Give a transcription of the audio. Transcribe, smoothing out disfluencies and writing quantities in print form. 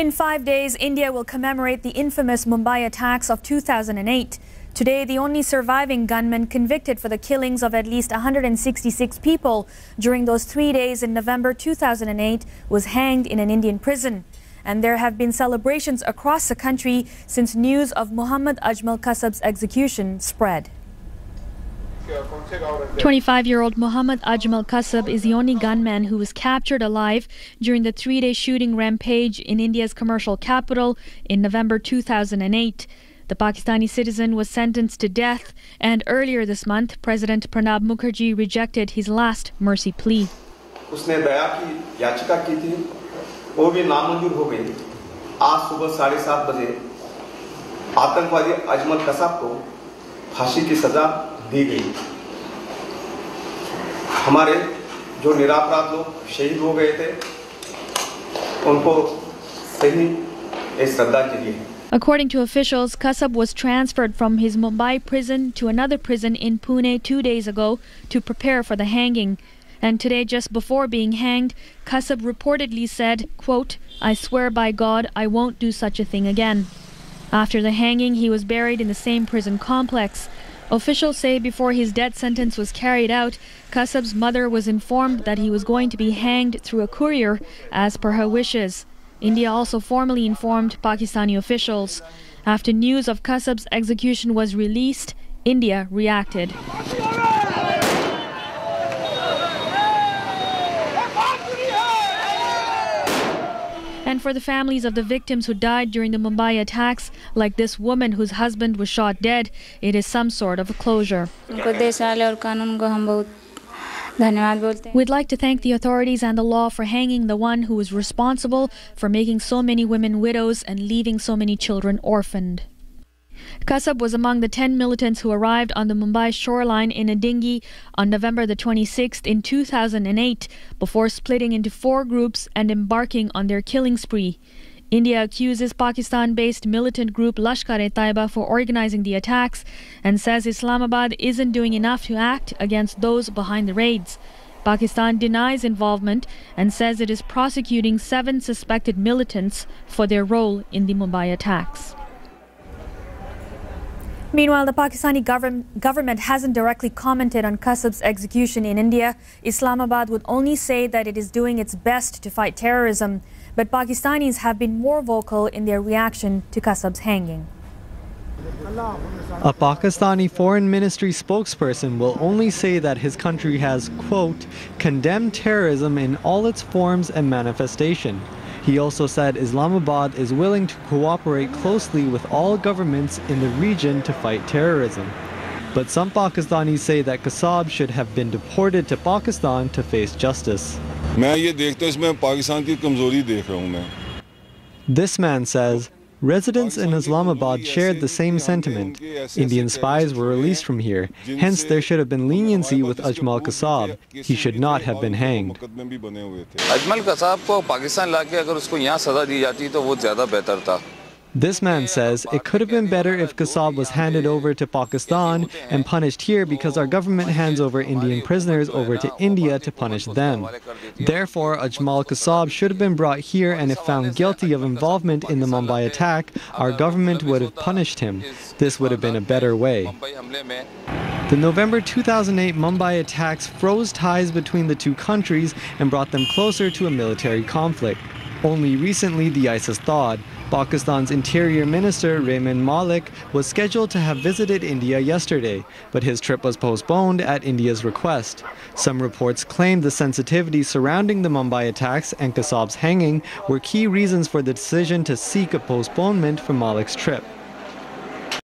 In 5 days, India will commemorate the infamous Mumbai attacks of 2008. Today, the only surviving gunman convicted for the killings of at least 166 people during those 3 days in November 2008 was hanged in an Indian prison. And there have been celebrations across the country since news of Mohammad Ajmal Kasaab's execution spread. 25-year-old Mohammad Ajmal Kasaab is the only gunman who was captured alive during the 3-day shooting rampage in India's commercial capital in November 2008. The Pakistani citizen was sentenced to death, and earlier this month, President Pranab Mukherjee rejected his last mercy plea. उसने दया की याचिका की थी, वो भी नामंजूर हो गई। आज सुबह 7:30 बजे आतंकवादी अजमल कसाब को फांसी की सजा दी गई। हमारे जो निरपराध लोग शहीद हो गए थे, उनको सही श्रद्धांजलि है। According to officials, Kasaab was transferred from his Mumbai prison to another prison in Pune 2 days ago to prepare for the hanging. And today, just before being hanged, Kasaab reportedly said, quote, "I swear by God, I won't do such a thing again." After the hanging, he was buried in the same prison complex. Officials say before his death sentence was carried out, Kasaab's mother was informed that he was going to be hanged through a courier as per her wishes. India also formally informed Pakistani officials. After news of Kasaab's execution was released, India reacted. And for the families of the victims who died during the Mumbai attacks, like this woman whose husband was shot dead, it is some sort of a closure. We'd like to thank the authorities and the law for hanging the one who was responsible for making so many women widows and leaving so many children orphaned. Kasaab was among the 10 militants who arrived on the Mumbai shoreline in a dinghy on November the 26th in 2008 before splitting into 4 groups and embarking on their killing spree. India accuses Pakistan-based militant group Lashkar-e-Taiba for organizing the attacks and says Islamabad isn't doing enough to act against those behind the raids. Pakistan denies involvement and says it is prosecuting 7 suspected militants for their role in the Mumbai attacks. Meanwhile, the Pakistani government hasn't directly commented on Kasaab's execution in India. Islamabad would only say that it is doing its best to fight terrorism. But Pakistanis have been more vocal in their reaction to Kasaab's hanging. A Pakistani foreign ministry spokesperson will only say that his country has, quote, condemned terrorism in all its forms and manifestation. He also said Islamabad is willing to cooperate closely with all governments in the region to fight terrorism. But some Pakistanis say that Kasaab should have been deported to Pakistan to face justice. This man says, residents in Islamabad shared the same sentiment. Indian spies were released from here, hence there should have been leniency with Ajmal Kasaab. He should not have been hanged. Ajmal Kasaab ko Pakistan laake agar usko yahan saza di jati to wo zyada behtar tha. This man says it could have been better if Kasaab was handed over to Pakistan and punished here because our government hands over Indian prisoners over to India to punish them. Therefore, Ajmal Kasaab should have been brought here, and if found guilty of involvement in the Mumbai attack, our government would have punished him. This would have been a better way. The November 2008 Mumbai attacks froze ties between the two countries and brought them closer to a military conflict. Only recently the ISIS thawed. Pakistan's Interior Minister Raymond Malik was scheduled to have visited India yesterday, but his trip was postponed at India's request. Some reports claimed the sensitivity surrounding the Mumbai attacks and Kasaab's hanging were key reasons for the decision to seek a postponement for Malik's trip.